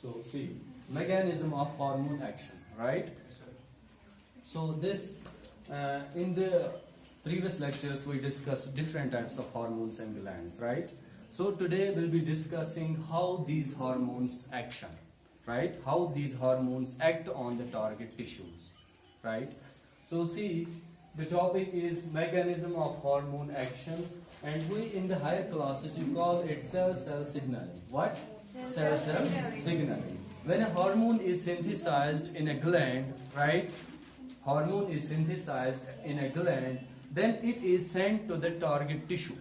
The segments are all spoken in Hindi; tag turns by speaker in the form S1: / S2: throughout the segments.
S1: So see, mechanism of hormone action, right? So this, in the previous lectures we discussed different types of hormones and glands, right? So today we'll be discussing how these hormones action, right? How these hormones act on the target tissues, right? So see, the topic is mechanism of hormone action, and we in the higher classes you call it cell-cell signaling. What? Cell-cell signaling. When a hormone is synthesized in a gland, right? Hormone is synthesized in a gland, then it is sent to the target tissue.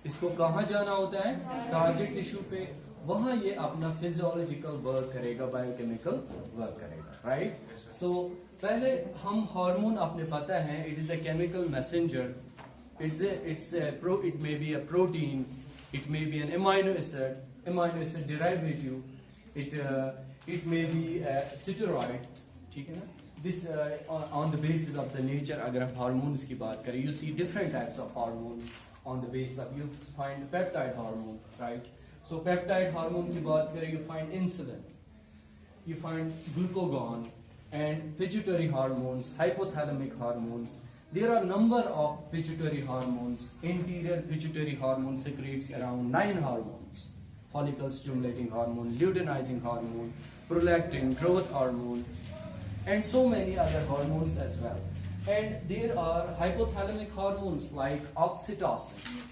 S1: इसको कहाँ जाना होता है? टारगेट टिश्यू पे. वहाँ ये अपना फिजियोलॉजिकल वर्क करेगा, बायोकेमिकल वर्क करेगा, राइट? सो पहले हम हार्मोन अपने पता है, it is a chemical messenger. It may be a protein, it may be an amino acid derivative, it may be a steroid, ठीक है ना? This on the basis of the nature. अगर हम हार्मोन्स की बात करें, you see different types of hormones on the basis of, you find peptide hormone, right? So peptide hormone की बात करें, you find insulin, you find glucagon, and pituitary hormones, hypothalamic hormones. There are number of pituitary hormones. Interior pituitary hormone secretes around 9 hormones: follicle stimulating hormone, luteinizing hormone, prolactin, growth hormone, and so many other hormones as well. And there are hypothalamic hormones like oxytocin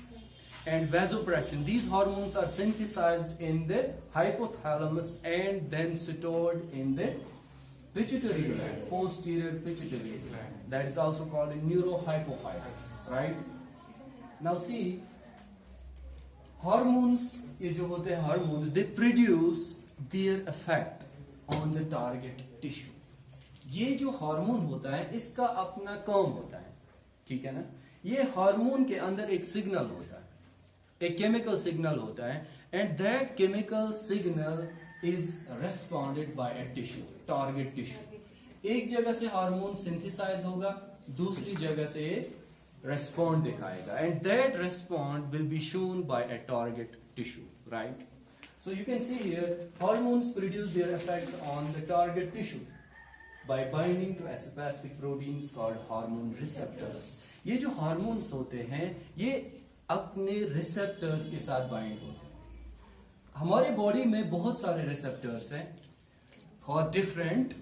S1: and vasopressin. These hormones are synthesized in the hypothalamus and then stored in the pituitary gland, posterior pituitary gland. That is also called a neurohypophysis, right? Now see, hormones, ये जो होते हैं hormones, they produce their effect on the target tissue. ये जो हार्मोन होता है इसका अपना काम होता है, ठीक है ना? ये हार्मोन के अंदर एक सिग्नल होता है, एक केमिकल सिग्नल होता है, and that chemical signal is responded by a tissue, target tissue. एक जगह से हार्मोन सिंथेसाइज होगा, दूसरी जगह से रेस्पॉन्ड दिखाएगा, and that respond will be shown by a target tissue, right? So you can see here hormones produce their effect on the target tissue by binding to a specific proteins called hormone receptors. ये जो हार्मोन्स होते हैं ये अपने रिसेप्टर्स के साथ बाइंड होते हैं. हमारे बॉडी में बहुत सारे रिसेप्टर्स हैं फॉर डिफरेंट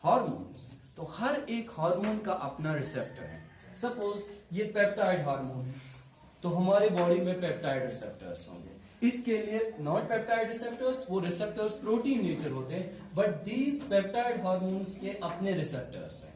S1: हार्मोन्स. तो हर एक हार्मोन का अपना रिसेप्टर है. सपोज ये पेप्टाइड हार्मोन, तो हमारे बॉडी में पेप्टाइड रिसेप्टर्स होंगे. इसके लिए नॉट पेप्टाइड रिसेप्टर्स, वो रिसेप्टर्स प्रोटीन नेचर होते हैं, बट दीज पेप्टाइड हार्मोन्स के अपने रिसेप्टर्स हैं.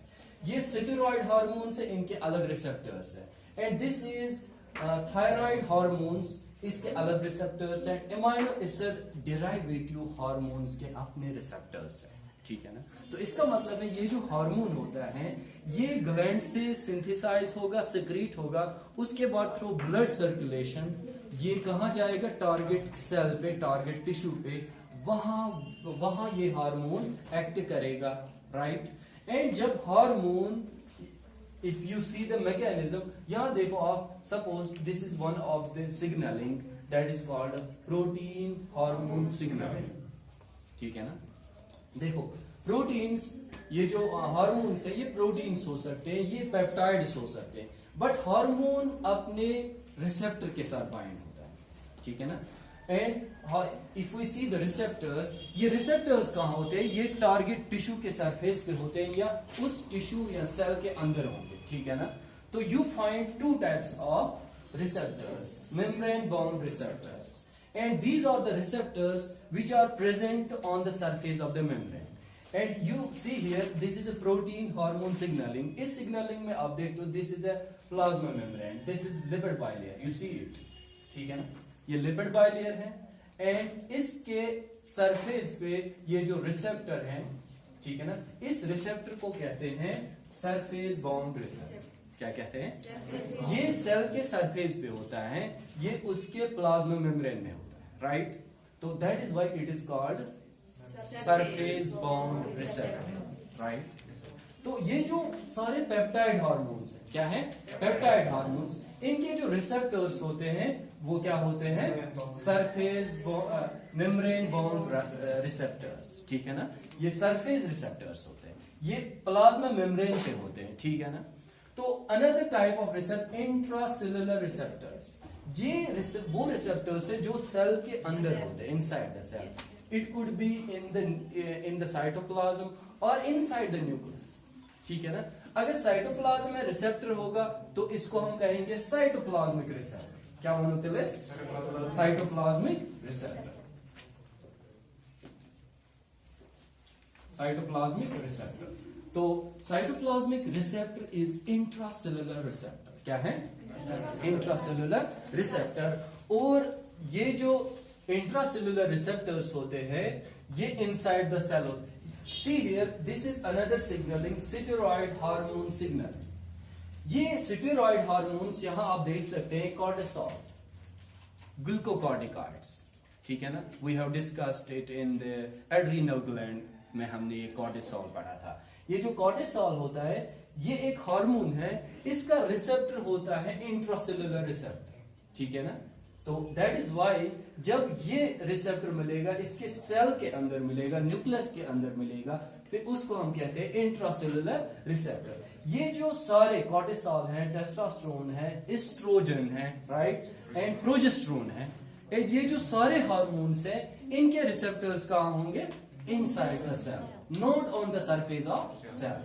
S1: ये स्टेरॉइड हार्मोन्स है, इनके अलग रिसेप्टर्स हैं. And this is thyroid hormones, इसके अलग रिसेप्टर्स हैं. एमाइनो एसिड डेरिवेटिव हार्मोन्स के अपने रिसेप्टर्स हैं, ठीक है ना? तो इसका मतलब है ये जो हार्मोन होता है ये ग्लैंड से सिंथेसाइज होगा, सिक्रीट होगा, उसके बाद थ्रू ब्लड सर्कुलेशन ये कहाँ जाएगा? टारगेट सेल पे, टारगेट टिश्यू पे. वहां ये हार्मोन एक्ट करेगा, राइट? एंड जब hormone, if you see the mechanism, यहां देखो आप, suppose this is one of the signalling that is called protein hormone signalling, ठीक है ना? देखो प्रोटीन्स, ये जो हार्मोन्स है ये प्रोटीन्स हो सकते हैं, ये पेप्टाइड्स हो सकते हैं, बट हार्मोन अपने रिसेप्टर के साथ बाइंड होता है, ठीक है ना? And if we see the receptors, ये रिसेप्टर्स कहाँ होते हैं? ये टारगेट टिश्यू के सरफेस पे होते हैं या उस टिश्यू या सेल के अंदर होंगे, ठीक है ना? तो you find 2 types of receptors, membrane bound receptors, and these are the receptors which are present on the surface of the membrane. And you see here, this is a protein hormone signaling. इस signaling में आप देख लो, this is a plasma membrane, this is lipid bilayer, you see it, ठीक है ना? ये lipid bilayer है, and इसके surface पे ये जो receptor है, ठीक है ना? इस receptor को कहते हैं surface bound receptor. क्या कहते हैं? ये सेल के सरफेस पे होता है, ये उसके प्लाज्मा मेम्ब्रेन में होता है, राइट? तो that is why it is called surface bound receptor, right? तो ये जो सारे पेप्टाइड हार्मोन्स हैं, क्या है? पेप्टाइड हार्मोन्स, इनके जो रिसेप्टर्स होते हैं वो क्या होते हैं, सरफेस मेम्ब्रेन बाउंड रिसेप्टर्स, ठीक है ना, ये सरफेस रिसेप्टर्स होते हैं, ये प्लाज्मा मेम्ब्रेन पे होते हैं, ठीक है ना। तो another type of receptor intracellular receptors, ये वो रिसेप्टर्स है जो सेल के अंदर होते हैं, inside the cell, it could be in the cytoplasm और इनसाइड द न्यूक्लियस, ठीक है ना। अगर साइटोप्लाज्म में रिसेप्टर होगा तो इसको हम कहेंगे साइटोप्लाज्मिक रिसेप्टर, क्या होते, साइटोप्लाज्मिक रिसेप्टर, साइटोप्लाज्मिक रिसेप्टर। तो cytoplasmic receptor is intracellular receptor, क्या है, इंट्रासेलुलर रिसेप्टर। और ये जो इंट्रासेलुलर रिसेप्टर्स होते हैं ये इनसाइड द सेल होते हैं। See here, this is another signaling steroid hormone signal. ये steroid hormones यहां आप देख सकते हैं, cortisol, glucocorticoids, ठीक है ना, we have discussed it in the adrenal gland में हमने ये cortisol पढ़ा था। ये जो cortisol होता है ये एक हार्मोन है, इसका रिसेप्टर होता है इंट्रासेलुलर रिसेप्टर, ठीक है ना। तो दैट इज वाई जब ये रिसेप्टर मिलेगा इसके सेल के अंदर मिलेगा, न्यूक्लियस के अंदर मिलेगा, फिर उसको हम कहते हैं इंट्रासेलुलर रिसेप्टर। ये जो सारे कॉर्टिसोल है, टेस्टोस्टेरोन है, एस्ट्रोजन है, राइट, एंड प्रोजेस्टेरोन है, एंड ये जो सारे हार्मोन्स है इनके रिसेप्टर्स कहां होंगे, inside the cell, not on the surface of cell.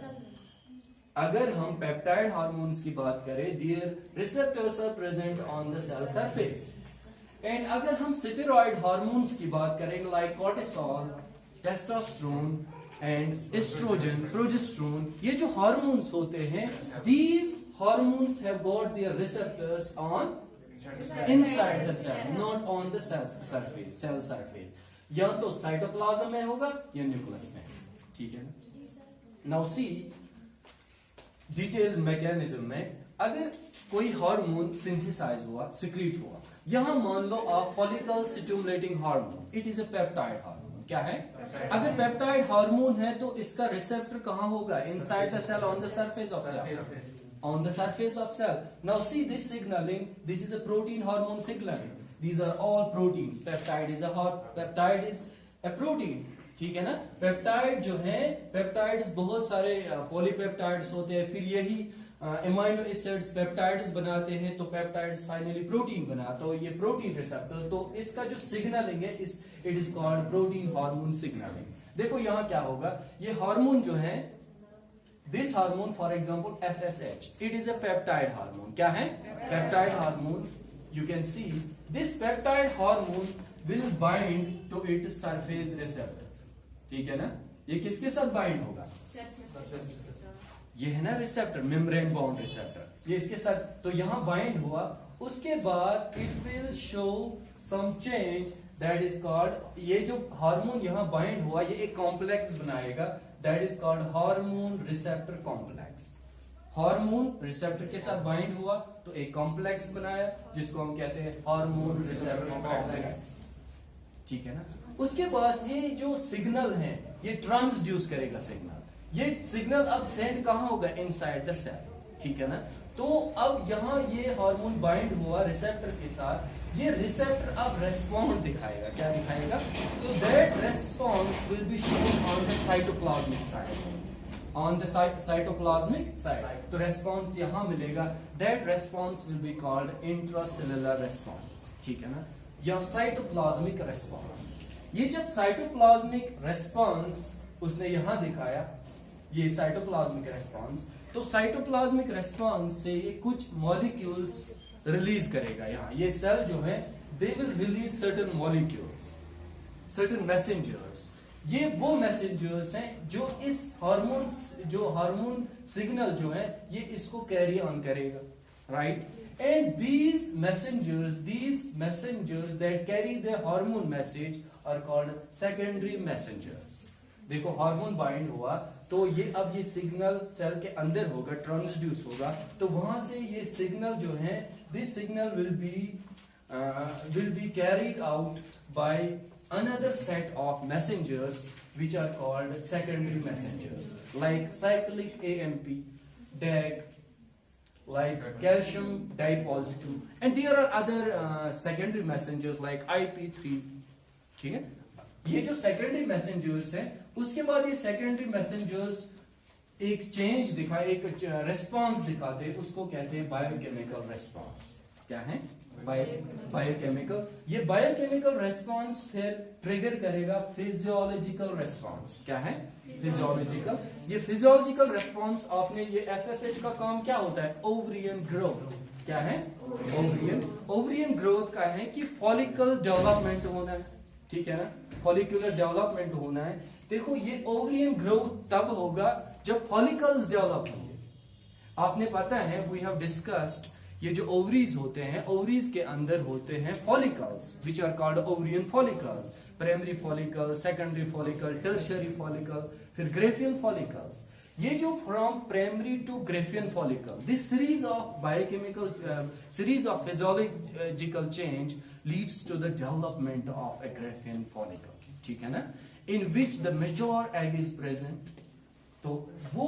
S1: अगर हम पेप्टाइड हार्मोन्स की बात करें, their receptors are present on the cell surface. And अगर हम स्टेरॉइड हार्मोन्स की बात करें like cortisol, testosterone and estrogen, progesterone, ये जो हार्मोन्स होते हैं, these hormones have got their receptors on inside the cell, not on the surface, cell surface. या तो साइटोप्लाज्म में होगा या न्यूक्लियस में, ठीक है ना। नाउ सी डिटेल मैकेनिज्म में, अगर कोई हार्मोन सिंथेसाइज हुआ, सिक्रीट हुआ, यहां मान लो आप follicle stimulating hormone, it is a peptide hormone, क्या है, अगर पेप्टाइड हार्मोन है तो इसका रिसेप्टर कहां होगा, inside the cell, on the surface of cell, on the surface of cell. Now see this signaling, this is a protein hormone signaling, these are all proteins, peptide is a protein, ठीक है ना। पेप्टाइड जो है, पेप्टाइड्स बहुत सारे पॉलीपेप्टाइड्स होते हैं, फिर यही एमाइनो एसिड्स पेप्टाइड्स बनाते हैं, तो पेप्टाइड्स फाइनली प्रोटीन बना, तो ये प्रोटीन रिसेप्टर, तो इसका जो सिग्नलिंग है it is called protein hormone signalling. देखो यहां क्या होगा, ये हार्मोन जो है, this hormone for example FSH, it is a peptide hormone, क्या है, peptide hormone. You can see this peptide hormone will bind to its surface receptor, ठीक है ना। ये किसके साथ बाइंड होगा, ये है ना रिसेप्टर, मेम्ब्रेन बाउंड रिसेप्टर, ये इसके साथ, तो यहां बाइंड हुआ, उसके बाद it will show some change that is called, ये जो हार्मोन यहां बाइंड हुआ ये एक कॉम्प्लेक्स बनाएगा, that is called hormone receptor complex. Hormone receptor के साथ बाइंड हुआ तो एक कॉम्प्लेक्स बनाया जिसको हम कहते हैं हार्मोन रिसेप्टर कॉम्प्लेक्स, ठीक है ना। उसके बाद ये जो सिग्नल है ये ट्रांसड्यूस करेगा सिग्नल, ये सिग्नल अब सेंड कहां होगा, इनसाइड द सेल, ठीक है ना। तो अब यहां ये हार्मोन बाइंड हुआ रिसेप्टर के साथ, ये रिसेप्टर अब रेस्पॉन्ड दिखाएगा, क्या दिखाएगा, तो that response will be shown on the cytoplasmic side, on the cytoplasmic side, तो रेस्पॉन्स यहां मिलेगा, that response will be called intracellular response, ठीक है ना, या साइटोप्लाज्मिक रेस्पॉन्स। ये जब साइटोप्लाज्मिक रेस्पॉन्स उसने यहां दिखाया, ये साइटोप्लाज्मिक रेस्पॉन्स, तो साइटोप्लाज्मिक रेस्पॉन्स से ये कुछ मॉलिक्यूल्स रिलीज करेगा, यहाँ ये सेल जो है they will release certain molecules, certain messengers, ये वो मैसेंजर्स हैं जो इस हार्मोन सिग्नल जो है ये इसको कैरी ऑन करेगा, right. And these messengers that carry the hormone message are called secondary messengers. देखो हार्मोन बाइंड हुआ तो ये सिग्नल सेल के अंदर होगा, ट्रांसड्यूस होगा, तो वहां से ये सिग्नल जो है, this signal will be carried out by another set of messengers which are called secondary messengers, like cyclic AMP, DAG, like calcium dipositive, and there are other secondary messengers like IP3. ठीक है, ये जो सेकेंडरी मैसेंजर्स हैं, उसके बाद ये सेकेंडरी मैसेंजर्स एक चेंज दिखा, एक रेस्पॉन्स दिखाते, उसको कहते हैं बायोकेमिकल रेस्पॉन्स। क्या है? बायोकेमिकल। ये बायोकेमिकल रेस्पॉन्स फिर ट्रिगर करेगा फिजियोलॉजिकल रेस्पॉन्स। क्या है? फिजियोलॉजिकल। ये फिजियोलॉजिकल रेस्पॉन्स आपने, ये एफएसएच का काम क्या होता है? Ovarian growth. क्या है? ओवरियन ग्रोथ का है कि फॉलिकल डेवलपमेंट होना है। ठीक है ना, फॉलिकुलर डेवलपमेंट होना है। देखो, ये ओवरियन ग्रोथ तब होगा जब फॉलिकल्स डेवलप होंगे। आपने पता है, वी हैव डिस्कस्ड, ये जो ओवरीज होते हैं, ओवरीज के अंदर होते हैं follicles which are called ovarian follicles. Primary follicle, secondary follicle, tertiary follicle, फिर ग्रेफियन फॉलिकल्स। ये जो from primary to Graafian follicle, this series of biochemical series of physiological change leads to the development of a Graafian follicle, ठीक है ना, in which the mature egg is present। तो वो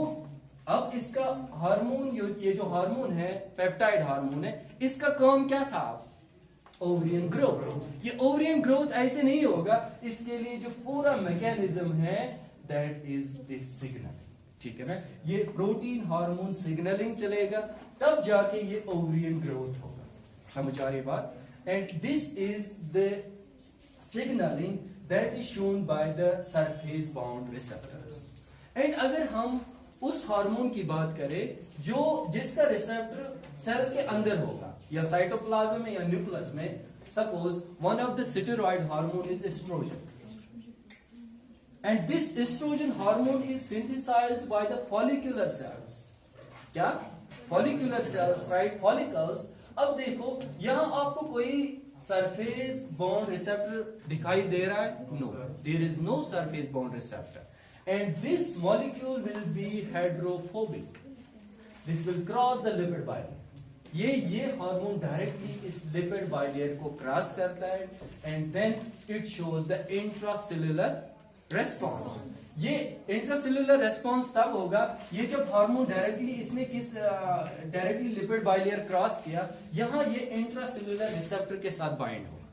S1: अब इसका हार्मोन, ये जो हार्मोन है, पेप्टाइड हार्मोन है, इसका काम क्या था? Ovarian growth. ये ओवरियन ग्रोथ ऐसे नहीं होगा, इसके लिए जो पूरा मैकेनिज्म है, दैट इज द सिग्नल। ठीक है ना, ये प्रोटीन हार्मोन सिग्नलिंग चलेगा, तब जाके ये ओवरियन ग्रोथ होगा। समझ आ रही बात? And this is the signaling that is shown by the surface bound receptors। And अगर हम उस हार्मोन की बात करें जो जिसका रिसेप्टर सेल के अंदर होगा, या साइटोप्लाज्म में या न्यूक्लियस में, suppose one of the steroid hormone is estrogen, and this estrogen hormone is synthesized by the follicular cells। क्या? follicular cells, right? follicles। अब देखो, यहां आपको कोई सरफेस बॉन्ड रिसेप्टर दिखाई दे रहा है? No, there is no surface bond receptor. And this molecule will be hydrophobic, this will cross the lipid bilayer. ये हार्मोन डायरेक्टली इस लिपिड बाइलेयर को क्रॉस करता है, and then it shows the intracellular response. ये इंट्रासेल्युलर रेस्पॉन्स तब होगा, ये जब हार्मोन डायरेक्टली इसने डायरेक्टली लिपिड बाइलेयर क्रॉस किया, यहां ये इंट्रासेल्युलर रिसेप्टर के साथ बाइंड होगा।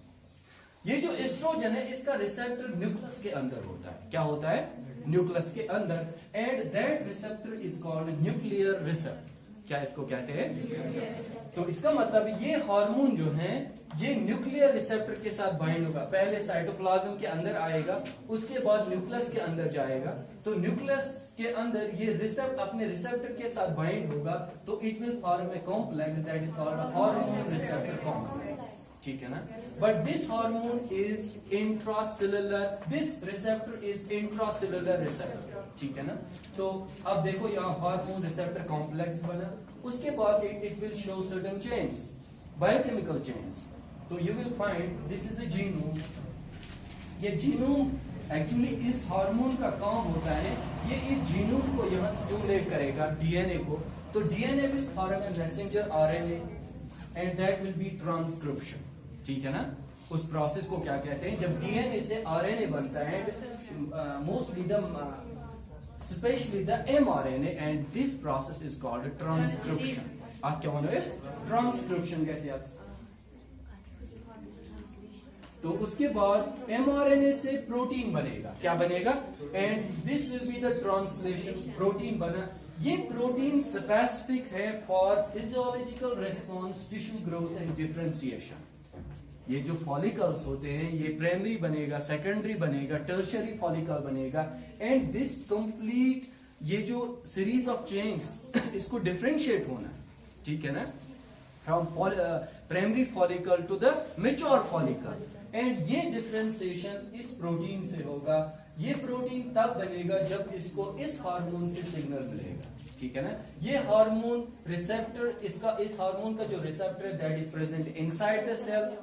S1: ये जो एस्ट्रोजन है, इसका रिसेप्टर न्यूक्लियस के अंदर होता है। क्या होता है? न्यूक्लियस के अंदर। And that receptor is called nuclear receptor. क्या इसको कहते हैं? तो इसका मतलब ये हार्मोन जो है, ये न्यूक्लियर रिसेप्टर के साथ बाइंड होगा। पहले साइटोप्लाज्म के अंदर आएगा, उसके बाद न्यूक्लियस के अंदर जाएगा। तो न्यूक्लियस के अंदर ये अपने रिसेप्टर के साथ बाइंड होगा, तो it will form a complex that is called hormone receptor complex. ठीक है ना, but this hormone is intracellular, this receptor is intracellular receptor. ठीक है ना, तो अब देखो यहाँ हार्मोन रिसेप्टर कॉम्प्लेक्स बना, उसके बाद it will show certain change, biochemical change. तो you will find this is a genome. ये जीनोम एक्चुअली इस हार्मोन का काम होता है, ये इस जीनोम को यहाँ स्टिमुलेट करेगा, डीएनए को। तो DNA will form A messenger RNA and that will be transcription. ठीक है ना, उस प्रोसेस को क्या कहते हैं? जब डीएनए से आरएनए बनता है, mostly specially the mRNA, and this process is called transcription. आप क्या बोलो? ट्रांसक्रिप्शन कैसे आता? तो उसके बाद एमआरएनए से प्रोटीन बनेगा। क्या बनेगा? And this will be the translation. Protein बना, ये प्रोटीन स्पेसिफिक है for physiological response, tissue growth and differentiation. ये जो फॉलिकल्स होते हैं, ये प्राइमरी बनेगा, सेकेंडरी बनेगा, टर्शियरी फॉलिकल बनेगा, एंड दिस कंप्लीट ये जो सीरीज ऑफ चेंज, इसको डिफरेंशिएट होना है। ठीक है ना, from primary follicle to the mature follicle, and ये डिफरेंशिएशन इस प्रोटीन से होगा। ये प्रोटीन तब बनेगा जब इसको इस हार्मोन से सिग्नल मिलेगा। ठीक है ना, ये हार्मोन रिसेप्टर, इसका इस हार्मोन का जो receptor that is present inside the cell,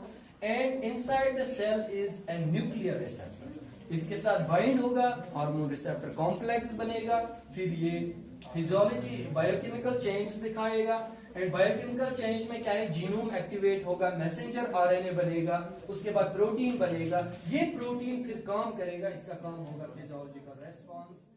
S1: and inside the cell is a nuclear receptor. इसके साथ बाइंड होगा, हार्मोन रिसेप्टर कॉम्प्लेक्स बनेगा, फिर ये फिजियोलॉजी बायोकेमिकल चेंज दिखाएगा, एंड बायोकेमिकल चेंज में क्या है? जीनोम एक्टिवेट होगा, मैसेंजर आरएनए बनेगा, उसके बाद प्रोटीन बनेगा। ये प्रोटीन फिर काम करेगा, इसका काम होगा फिजियोलॉजिकल रेस्पॉन्स।